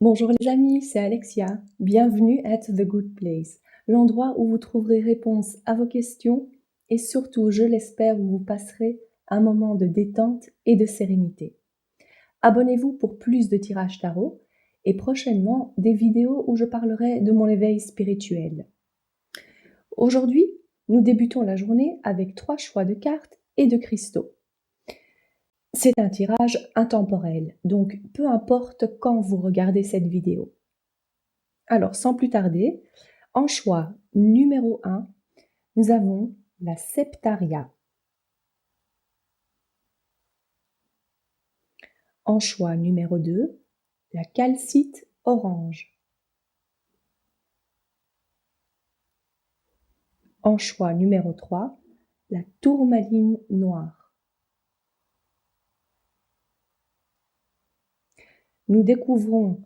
Bonjour les amis, c'est Alexia. Bienvenue at The Good Place, l'endroit où vous trouverez réponse à vos questions et surtout, je l'espère, où vous passerez un moment de détente et de sérénité. Abonnez-vous pour plus de tirages tarot et prochainement des vidéos où je parlerai de mon éveil spirituel. Aujourd'hui, nous débutons la journée avec 3 choix de cartes et de cristaux. C'est un tirage intemporel, donc peu importe quand vous regardez cette vidéo. Alors, sans plus tarder, en choix numéro 1, nous avons la Septaria. En choix numéro 2, la Calcite orange. En choix numéro 3, la Tourmaline noire. Nous découvrons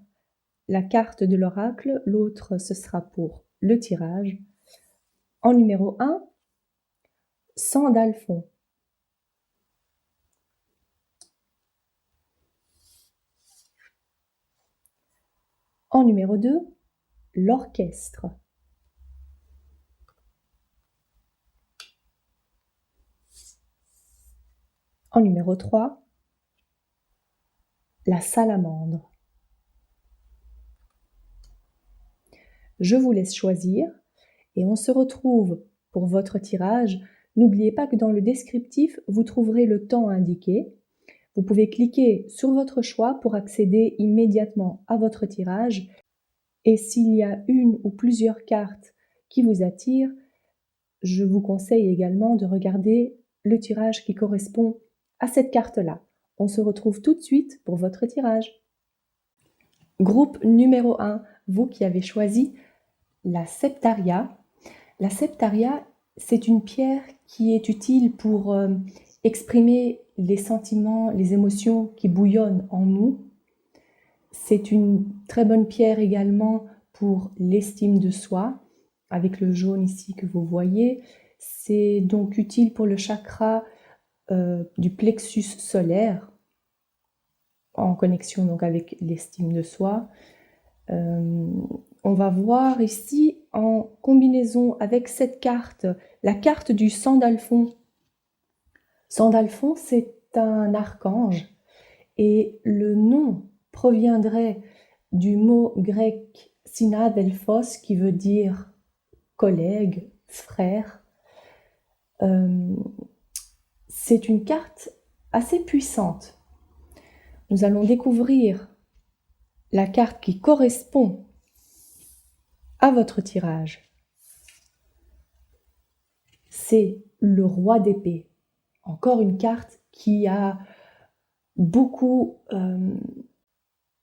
la carte de l'oracle, l'autre ce sera pour le tirage. En numéro 1, Sandalphon. En numéro 2, l'orchestre. En numéro 3, la salamandre. Je vous laisse choisir et on se retrouve pour votre tirage. N'oubliez pas que dans le descriptif, vous trouverez le temps indiqué. Vous pouvez cliquer sur votre choix pour accéder immédiatement à votre tirage. Et s'il y a une ou plusieurs cartes qui vous attirent, je vous conseille également de regarder le tirage qui correspond à cette carte-là. On se retrouve tout de suite pour votre tirage. Groupe numéro 1, vous qui avez choisi la Septaria. La Septaria, c'est une pierre qui est utile pour exprimer les sentiments, les émotions qui bouillonnent en nous. C'est une très bonne pierre également pour l'estime de soi, avec le jaune ici que vous voyez. C'est donc utile pour le chakra du plexus solaire, en connexion donc avec l'estime de soi. On va voir ici en combinaison avec cette carte, la carte du Sandalphon. Sandalphon, c'est un archange et le nom proviendrait du mot grec synadelphos qui veut dire collègue, frère. C'est une carte assez puissante. Nous allons découvrir la carte qui correspond à votre tirage. C'est le roi d'épée. Encore une carte qui a beaucoup,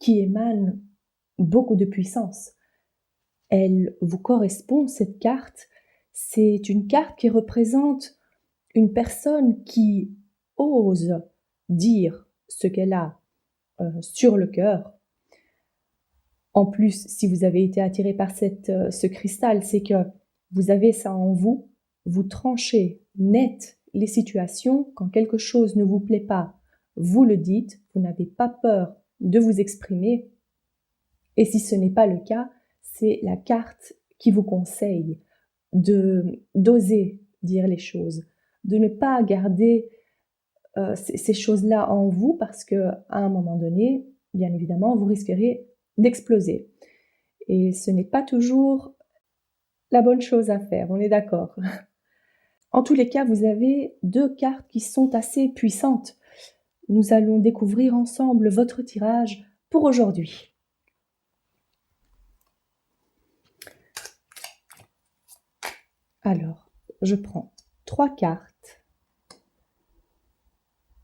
qui émane beaucoup de puissance. Elle vous correspond, cette carte. C'est une carte qui représente une personne qui ose dire ce qu'elle a sur le cœur. En plus, si vous avez été attiré par ce cristal, c'est que vous avez ça en vous, vous tranchez net les situations. Quand quelque chose ne vous plaît pas, vous le dites, vous n'avez pas peur de vous exprimer. Et si ce n'est pas le cas, c'est la carte qui vous conseille d'oser dire les choses, de ne pas garder ces choses-là en vous parce qu'à un moment donné, bien évidemment, vous risquerez d'exploser. Et ce n'est pas toujours la bonne chose à faire, on est d'accord. En tous les cas, vous avez 2 cartes qui sont assez puissantes. Nous allons découvrir ensemble votre tirage pour aujourd'hui. Alors, je prends 3 cartes.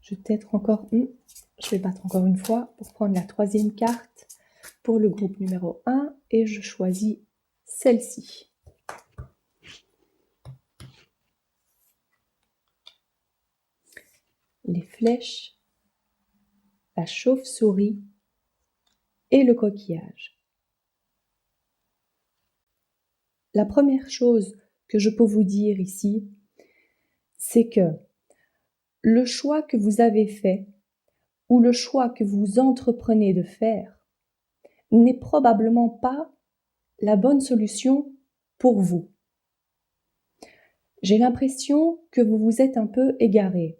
Je vais peut-être encore je vais battre encore une fois pour prendre la 3e carte pour le groupe numéro 1 et je choisis celle-ci. Les flèches, la chauve-souris et le coquillage. La première chose que je peux vous dire ici, c'est que le choix que vous avez fait ou le choix que vous entreprenez de faire n'est probablement pas la bonne solution pour vous. J'ai l'impression que vous vous êtes un peu égaré.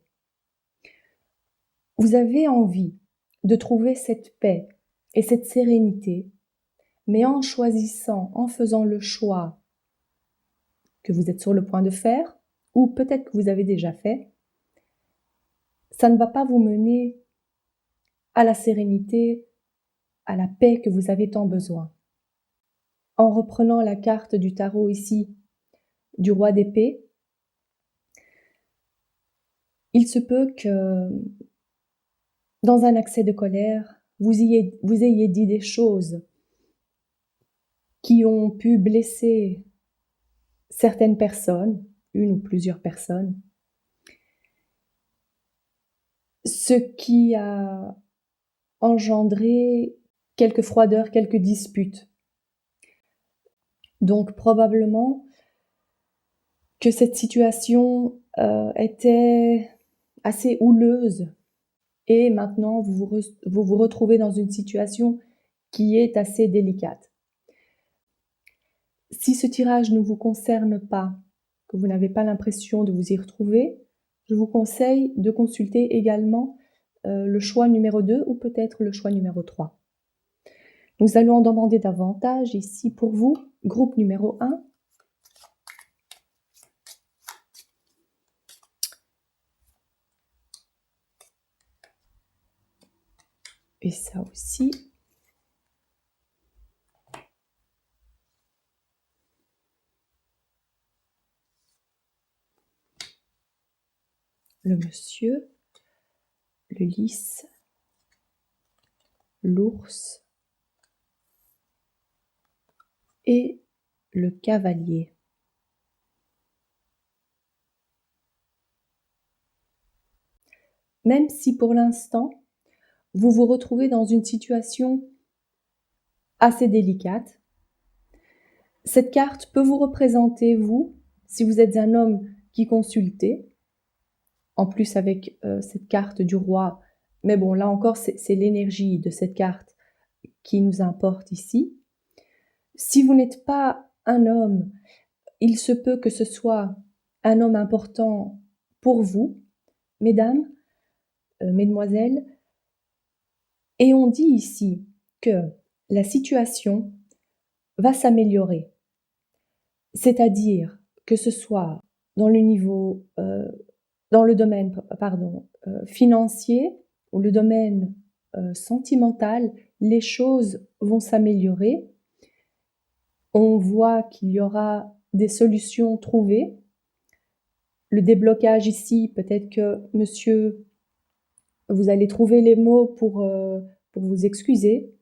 Vous avez envie de trouver cette paix et cette sérénité, mais en choisissant, en faisant le choix que vous êtes sur le point de faire, ou peut-être que vous avez déjà fait, ça ne va pas vous mener à la sérénité, à la paix que vous avez tant besoin. En reprenant la carte du tarot ici, du roi d'épée, il se peut que, dans un accès de colère, vous ayez dit des choses qui ont pu blesser certaines personnes, une ou plusieurs personnes, ce qui a engendré quelques froideurs, quelques disputes. Donc probablement que cette situation était assez houleuse et maintenant vous vous retrouvez dans une situation qui est assez délicate. Si ce tirage ne vous concerne pas, que vous n'avez pas l'impression de vous y retrouver, je vous conseille de consulter également le choix numéro 2 ou peut-être le choix numéro 3. Nous allons en demander davantage ici pour vous, groupe numéro 1. Et ça aussi. Le monsieur, le lys, l'ours et le cavalier. Même si pour l'instant, vous vous retrouvez dans une situation assez délicate, cette carte peut vous représenter, vous, si vous êtes un homme qui consultez, en plus avec cette carte du roi, mais bon, là encore, c'est l'énergie de cette carte qui nous importe ici. Si vous n'êtes pas un homme, il se peut que ce soit un homme important pour vous, mesdames, mesdemoiselles, et on dit ici que la situation va s'améliorer. C'est-à-dire que ce soit dans le niveau, dans le domaine, financier ou le domaine sentimental, les choses vont s'améliorer. On voit qu'il y aura des solutions trouvées. Le déblocage ici, peut-être que monsieur, vous allez trouver les mots pour vous excuser.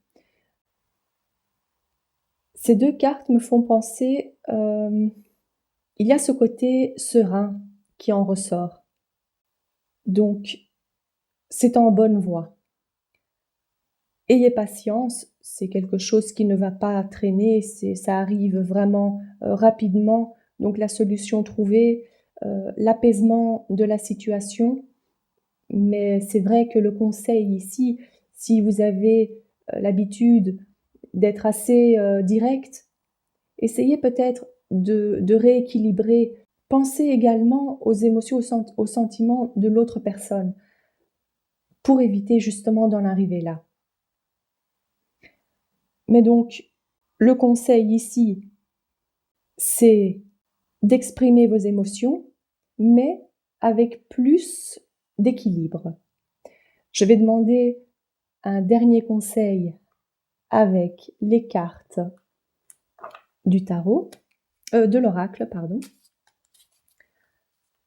Ces deux cartes me font penser, il y a ce côté serein qui en ressort. Donc, c'est en bonne voie. Ayez patience, c'est quelque chose qui ne va pas traîner, ça arrive vraiment rapidement. Donc la solution trouvée, l'apaisement de la situation. Mais c'est vrai que le conseil ici, si vous avez l'habitude d'être assez direct, essayez peut-être de rééquilibrer. Pensez également aux émotions, aux sentiments de l'autre personne pour éviter justement d'en arriver là. Mais donc, le conseil ici, c'est d'exprimer vos émotions, mais avec plus d'équilibre. Je vais demander un dernier conseil avec les cartes du tarot, de l'oracle, pardon.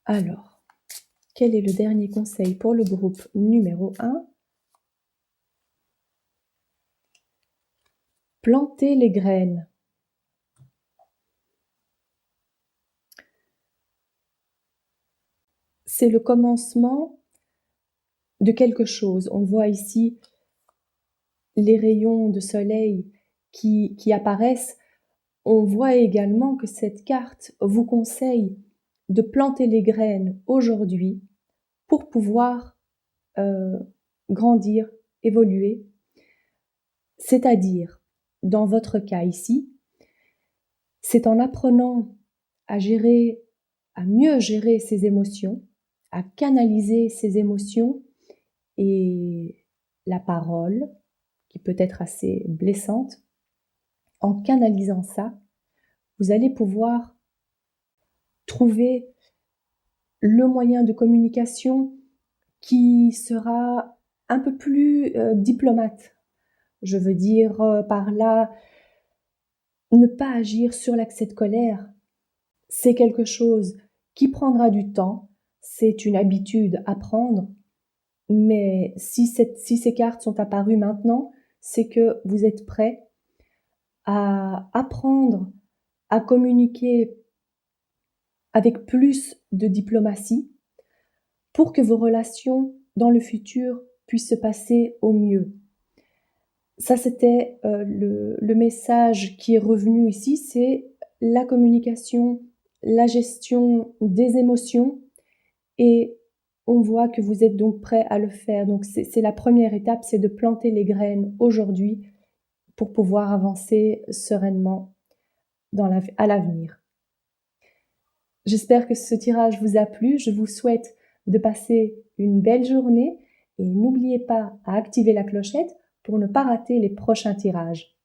Alors, quel est le dernier conseil pour le groupe numéro 1? Planter les graines. C'est le commencement de quelque chose. On voit ici les rayons de soleil qui apparaissent. On voit également que cette carte vous conseille de planter les graines aujourd'hui pour pouvoir grandir, évoluer. C'est-à-dire dans votre cas ici, c'est en apprenant à gérer, à mieux gérer ses émotions, à canaliser ses émotions et la parole, qui peut être assez blessante. En canalisant ça, vous allez pouvoir trouver le moyen de communication qui sera un peu plus diplomate. Je veux dire par là, ne pas agir sur l'accès de colère. C'est quelque chose qui prendra du temps, c'est une habitude à prendre, mais si ces cartes sont apparues maintenant, c'est que vous êtes prêt à apprendre à communiquer avec plus de diplomatie pour que vos relations dans le futur puissent se passer au mieux. Ça, c'était le message qui est revenu ici, c'est la communication, la gestion des émotions, et on voit que vous êtes donc prêt à le faire. Donc c'est la première étape, c'est de planter les graines aujourd'hui pour pouvoir avancer sereinement à l'avenir. J'espère que ce tirage vous a plu. Je vous souhaite de passer une belle journée et n'oubliez pas à activer la clochette pour ne pas rater les prochains tirages.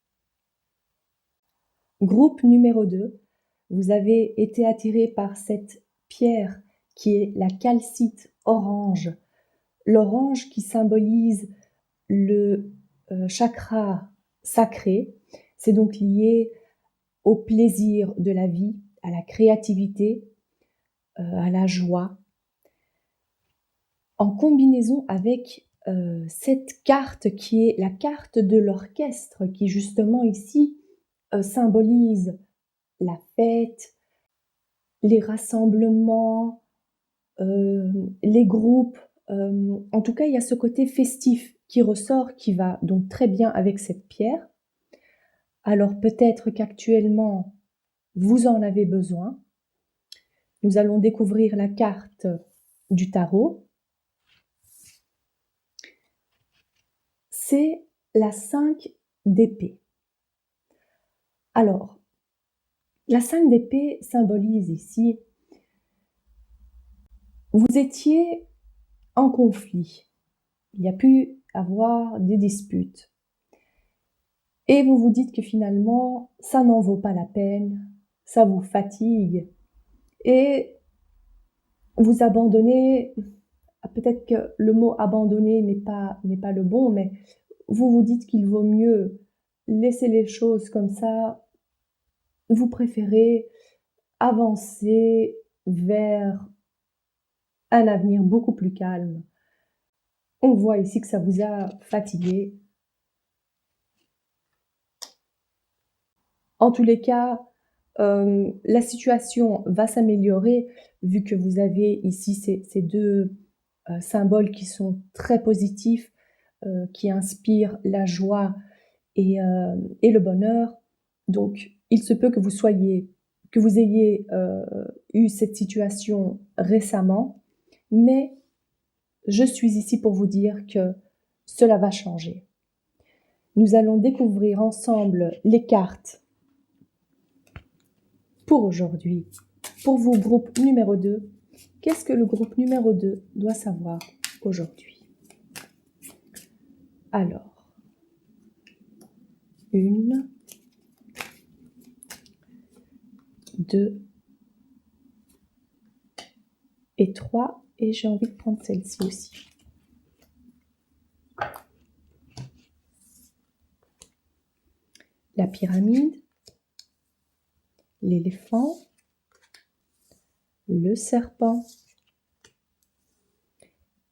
Groupe numéro 2, vous avez été attiré par cette pierre qui est la calcite orange. L'orange qui symbolise le chakra sacré. C'est donc lié au plaisir de la vie, à la créativité, à la joie. En combinaison avec cette carte qui est la carte de l'orchestre, qui justement ici symbolise la fête, les rassemblements, les groupes. En tout cas, il y a ce côté festif qui ressort, qui va donc très bien avec cette pierre. Alors peut-être qu'actuellement, vous en avez besoin. Nous allons découvrir la carte du tarot. C'est la 5 d'épée. Alors, la 5 d'épée symbolise ici, vous étiez en conflit. Il y a pu avoir des disputes. Et vous vous dites que finalement, ça n'en vaut pas la peine, ça vous fatigue. Et vous abandonnez, peut-être que le mot abandonner n'est pas le bon, mais vous vous dites qu'il vaut mieux laisser les choses comme ça. Vous préférez avancer vers un avenir beaucoup plus calme. On voit ici que ça vous a fatigué. En tous les cas, la situation va s'améliorer vu que vous avez ici ces deux symboles qui sont très positifs, qui inspirent la joie et le bonheur. Donc, il se peut que vous ayez eu cette situation récemment, mais je suis ici pour vous dire que cela va changer. Nous allons découvrir ensemble les cartes pour aujourd'hui. Pour vous, groupe numéro 2, qu'est-ce que le groupe numéro 2 doit savoir aujourd'hui? Alors, 1, 2 et 3, et j'ai envie de prendre celle-ci aussi. La pyramide, l'éléphant, le serpent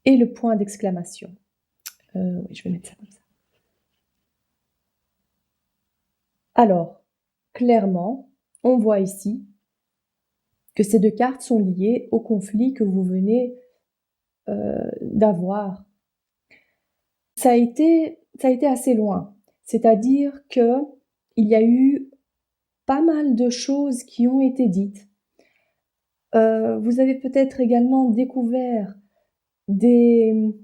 et le point d'exclamation. Oui, je vais mettre ça comme ça. Alors, clairement, on voit ici que ces deux cartes sont liées au conflit que vous venez d'avoir. Ça a été assez loin. C'est-à-dire que il y a eu pas mal de choses qui ont été dites. Vous avez peut-être également découvert des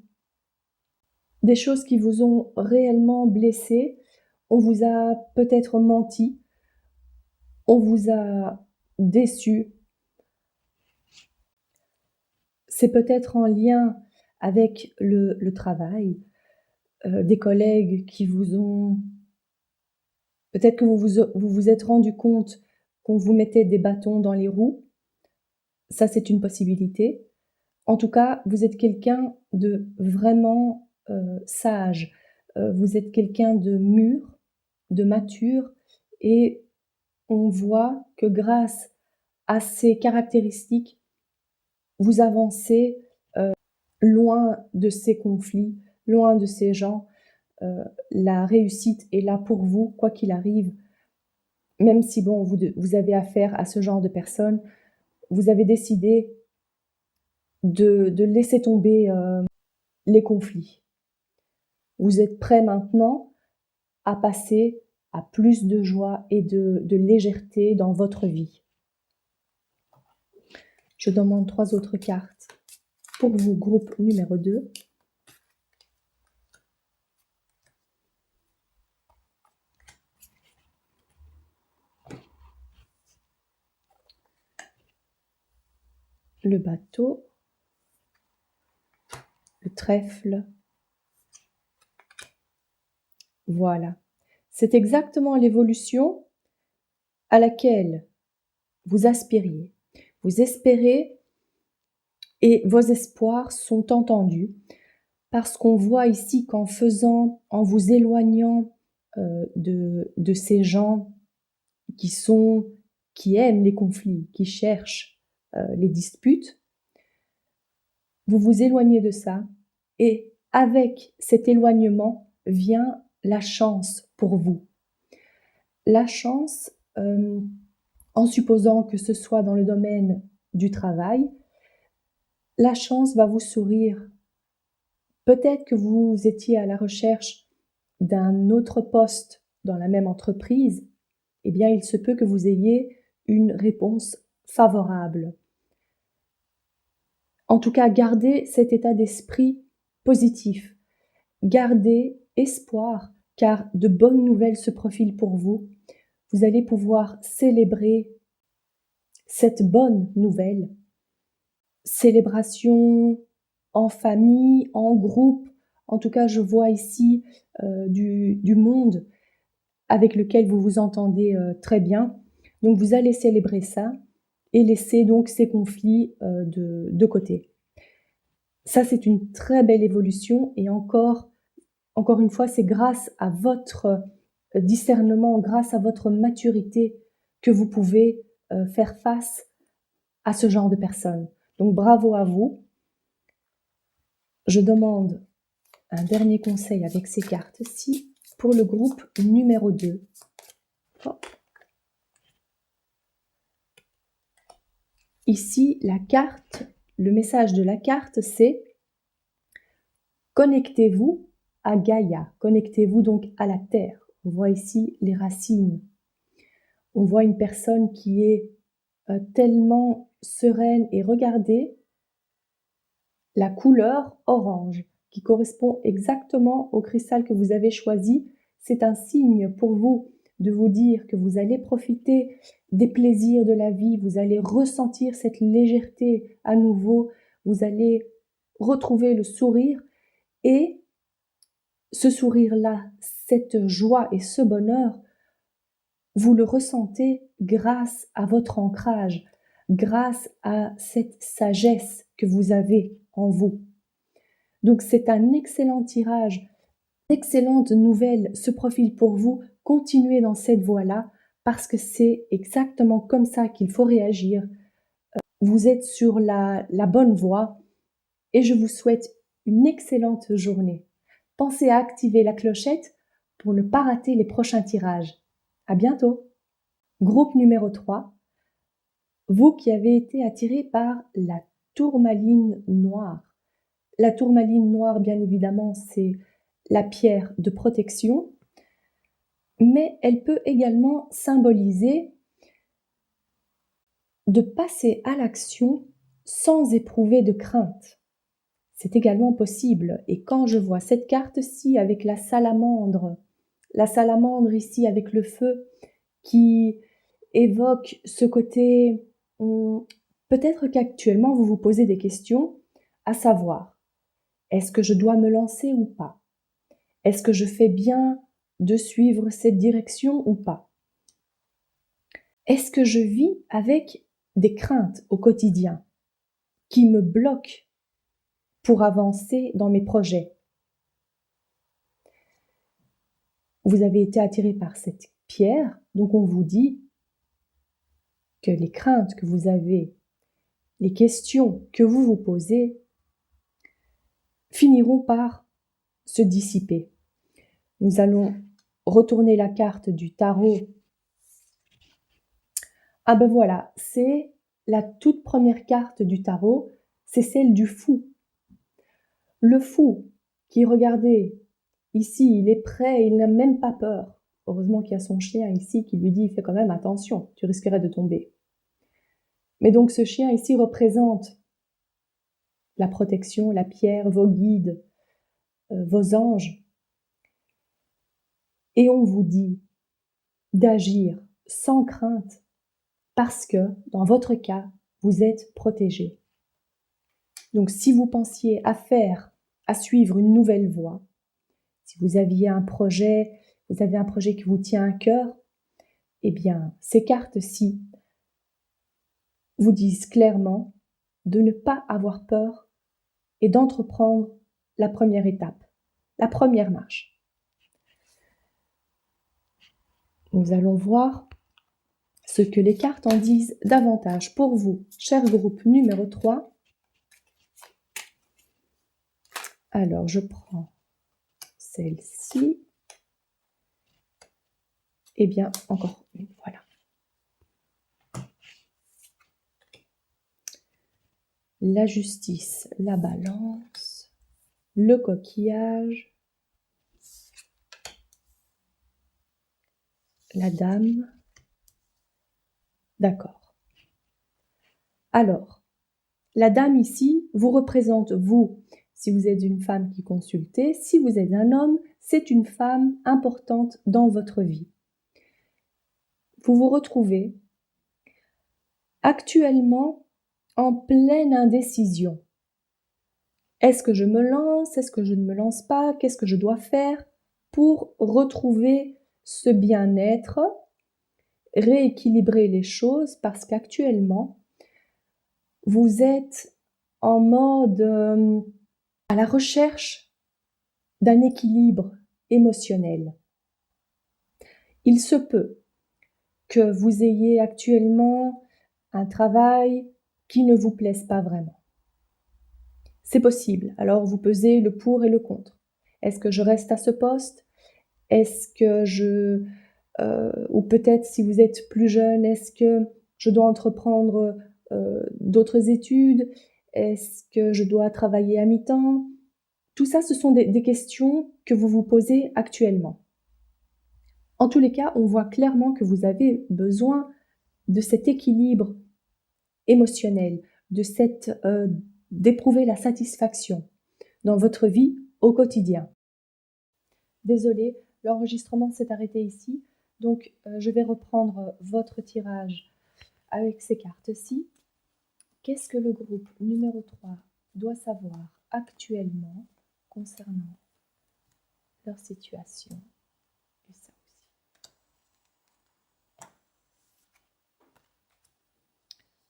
choses qui vous ont réellement blessé, On vous a peut-être menti, on vous a déçu. C'est peut-être en lien avec le travail, des collègues qui vous ont peut-être que vous vous êtes rendu compte qu'on vous mettait des bâtons dans les roues. Ça, c'est une possibilité. En tout cas, vous êtes quelqu'un de vraiment, sage. Vous êtes quelqu'un de mûr, de mature et on voit que grâce à ces caractéristiques, vous avancez, loin de ces conflits, loin de ces gens. La réussite est là pour vous, quoi qu'il arrive. Même si bon, vous avez affaire à ce genre de personnes, vous avez décidé de laisser tomber, les conflits. Vous êtes prêt maintenant à passer à plus de joie et de légèreté dans votre vie. Je demande 3 autres cartes pour vous, groupe numéro 2. Le bateau, le trèfle. Voilà. C'est exactement l'évolution à laquelle vous aspiriez. Vous espérez et vos espoirs sont entendus parce qu'on voit ici qu'en en vous éloignant de ces gens qui aiment les conflits, qui cherchent les disputes, vous vous éloignez de ça et avec cet éloignement vient la chance pour vous. La chance, en supposant que ce soit dans le domaine du travail, la chance va vous sourire. Peut-être que vous étiez à la recherche d'un autre poste dans la même entreprise, eh bien il se peut que vous ayez une réponse favorable. En tout cas, gardez cet état d'esprit positif. Gardez espoir, car de bonnes nouvelles se profilent pour vous. Vous allez pouvoir célébrer cette bonne nouvelle. Célébration en famille, en groupe. En tout cas, je vois ici du monde avec lequel vous vous entendez très bien. Donc, vous allez célébrer ça et laisser donc ces conflits de côté. Ça, c'est une très belle évolution et encore une fois, c'est grâce à votre discernement, grâce à votre maturité que vous pouvez faire face à ce genre de personnes. Donc bravo à vous. Je demande un dernier conseil avec ces cartes-ci pour le groupe numéro 2. Hop. Ici, le message de la carte, c'est connectez-vous à Gaïa, connectez-vous donc à la terre. On voit ici les racines. On voit une personne qui est tellement sereine et regardez la couleur orange qui correspond exactement au cristal que vous avez choisi. C'est un signe pour vous de vous dire que vous allez profiter des plaisirs de la vie, vous allez ressentir cette légèreté à nouveau, vous allez retrouver le sourire et ce sourire-là, cette joie et ce bonheur, vous le ressentez grâce à votre ancrage, grâce à cette sagesse que vous avez en vous. Donc c'est un excellent tirage, d'excellentes nouvelles se profilent pour vous. Continuez dans cette voie-là parce que c'est exactement comme ça qu'il faut réagir. Vous êtes sur la bonne voie et je vous souhaite une excellente journée. Pensez à activer la clochette pour ne pas rater les prochains tirages. À bientôt! Groupe numéro 3, vous qui avez été attiré par la tourmaline noire. La tourmaline noire, bien évidemment, c'est la pierre de protection, mais elle peut également symboliser de passer à l'action sans éprouver de crainte. C'est également possible. Et quand je vois cette carte-ci avec la salamandre la salamandre ici avec le feu qui évoque ce côté, peut-être qu'actuellement vous vous posez des questions, à savoir, est-ce que je dois me lancer ou pas? Est-ce que je fais bien de suivre cette direction ou pas? Est-ce que je vis avec des craintes au quotidien qui me bloquent pour avancer dans mes projets? Vous avez été attiré par cette pierre, donc on vous dit que les craintes que vous avez, les questions que vous vous posez, finiront par se dissiper. Nous allons retourner la carte du tarot. Ah ben voilà, c'est la toute première carte du tarot, c'est celle du fou. Le fou qui, regardez, ici, il est prêt, il n'a même pas peur. Heureusement qu'il y a son chien ici qui lui dit, fais quand même attention, tu risquerais de tomber. Mais donc ce chien ici représente la protection, la pierre, vos guides, vos anges. Et on vous dit d'agir sans crainte parce que, dans votre cas, vous êtes protégé. Donc si vous pensiez à suivre une nouvelle voie, si vous aviez un projet, vous avez un projet qui vous tient à cœur, eh bien, ces cartes-ci vous disent clairement de ne pas avoir peur et d'entreprendre la première étape, la première marche. Nous allons voir ce que les cartes en disent davantage pour vous, cher groupe numéro 3. Alors, je prends celle-ci. Eh bien, encore une, voilà. La justice, la balance, le coquillage, la dame. D'accord. Alors, la dame ici vous représente vous, si vous êtes une femme qui consultez, si vous êtes un homme, c'est une femme importante dans votre vie. Vous vous retrouvez actuellement en pleine indécision. Est-ce que je me lance? Est-ce que je ne me lance pas? Qu'est-ce que je dois faire pour retrouver ce bien-être, rééquilibrer les choses? Parce qu'actuellement, vous êtes en mode à la recherche d'un équilibre émotionnel. Il se peut que vous ayez actuellement un travail qui ne vous plaise pas vraiment. C'est possible. Alors vous pesez le pour et le contre. Est-ce que je reste à ce poste? Est-ce que ou peut-être si vous êtes plus jeune, est-ce que je dois entreprendre d'autres études? Est-ce que je dois travailler à mi-temps? Tout ça, ce sont des questions que vous vous posez actuellement. En tous les cas, on voit clairement que vous avez besoin de cet équilibre émotionnel, d'éprouver la satisfaction dans votre vie au quotidien. Désolée, l'enregistrement s'est arrêté ici, donc je vais reprendre votre tirage avec ces cartes-ci. Qu'est-ce que le groupe numéro 3 doit savoir actuellement concernant leur situation? Et ça aussi.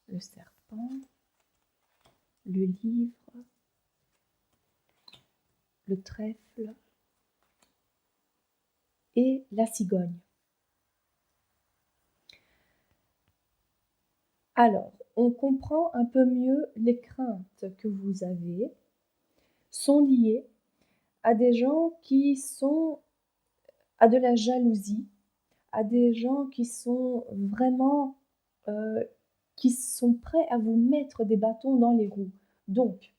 Le serpent, le livre, le trèfle et la cigogne. Alors, on comprend un peu mieux les craintes que vous avez sont liées à des gens qui sont à de la jalousie, à des gens qui sont vraiment qui sont prêts à vous mettre des bâtons dans les roues. Donc,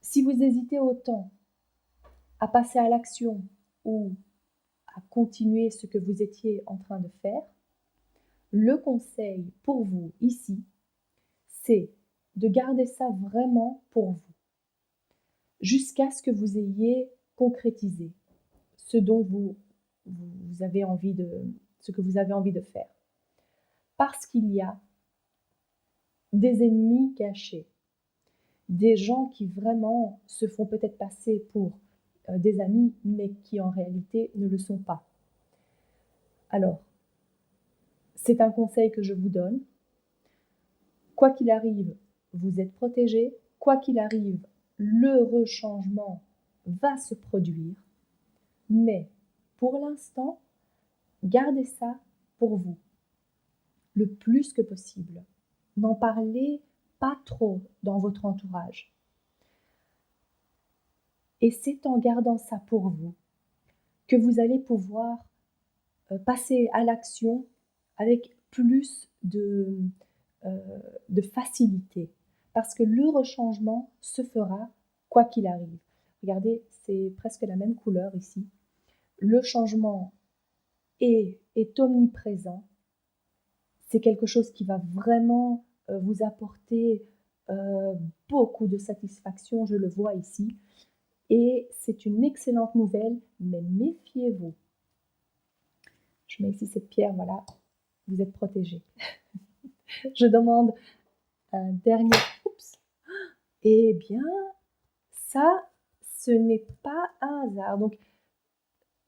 si vous hésitez autant à passer à l'action ou à continuer ce que vous étiez en train de faire, le conseil pour vous ici, c'est de garder ça vraiment pour vous, jusqu'à ce que vous ayez concrétisé ce dont vous avez envie ce que vous avez envie de faire. Parce qu'il y a des ennemis cachés, des gens qui vraiment se font peut-être passer pour des amis, mais qui en réalité ne le sont pas. Alors, c'est un conseil que je vous donne. Quoi qu'il arrive, vous êtes protégé. Quoi qu'il arrive, le rechangement va se produire. Mais pour l'instant, gardez ça pour vous, le plus que possible. N'en parlez pas trop dans votre entourage. Et c'est en gardant ça pour vous que vous allez pouvoir passer à l'action avec plus de facilité. Parce que le rechangement se fera quoi qu'il arrive. Regardez, c'est presque la même couleur ici. Le changement est omniprésent. C'est quelque chose qui va vraiment vous apporter beaucoup de satisfaction, je le vois ici. Et c'est une excellente nouvelle, mais méfiez-vous. Je mets ici cette pierre, voilà, vous êtes protégé. Je demande un dernier. Oups. Eh bien, ça, ce n'est pas un hasard. Donc,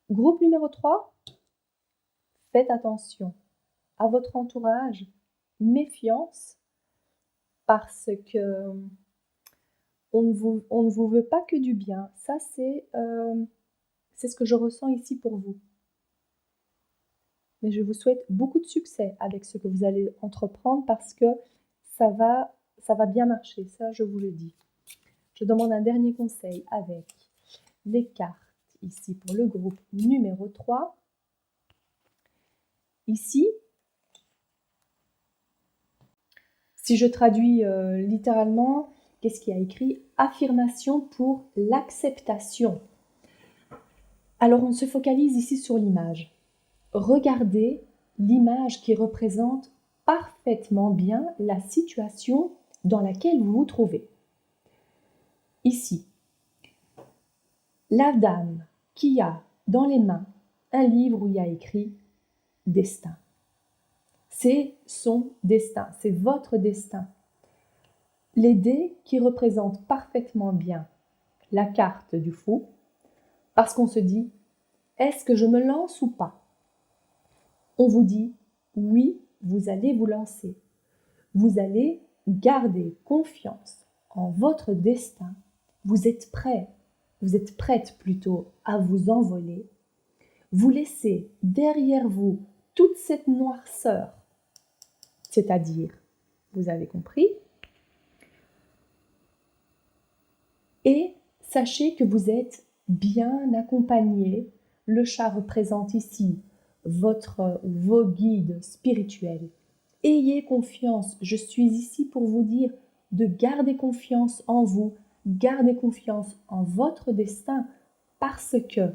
groupe numéro 3, faites attention à votre entourage, méfiance, parce que on ne vous veut pas que du bien. Ça, c'est ce que je ressens ici pour vous. Mais je vous souhaite beaucoup de succès avec ce que vous allez entreprendre parce que ça va bien marcher, ça je vous le dis. Je demande un dernier conseil avec les cartes ici pour le groupe numéro 3. Ici, si je traduis littéralement, qu'est-ce qu'il y a écrit? Affirmation pour l'acceptation. Alors on se focalise ici sur l'image. Regardez l'image qui représente parfaitement bien la situation dans laquelle vous vous trouvez. Ici, la dame qui a dans les mains un livre où il y a écrit « Destin ». C'est son destin, c'est votre destin. Les dés qui représentent parfaitement bien la carte du fou, parce qu'on se dit « Est-ce que je me lance ou pas ?» On vous dit « Oui, vous allez vous lancer. Vous allez garder confiance en votre destin. Vous êtes prêt, vous êtes prête plutôt à vous envoler. Vous laissez derrière vous toute cette noirceur, c'est-à-dire, vous avez compris, et sachez que vous êtes bien accompagné. Le chat représente ici vos guides spirituels. Ayez confiance, je suis ici pour vous dire de garder confiance en vous, gardez confiance en votre destin parce que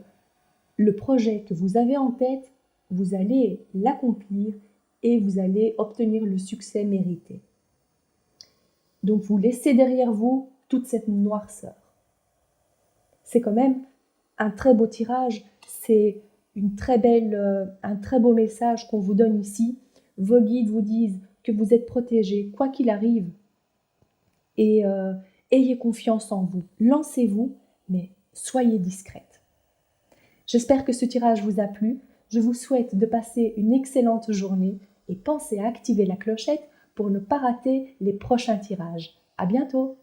le projet que vous avez en tête, vous allez l'accomplir et vous allez obtenir le succès mérité. Donc vous laissez derrière vous toute cette noirceur. C'est quand même un très beau tirage, c'est un très beau message qu'on vous donne ici. Vos guides vous disent que vous êtes protégés, quoi qu'il arrive. Et ayez confiance en vous. Lancez-vous, mais soyez discrète. J'espère que ce tirage vous a plu. Je vous souhaite de passer une excellente journée et pensez à activer la clochette pour ne pas rater les prochains tirages. À bientôt!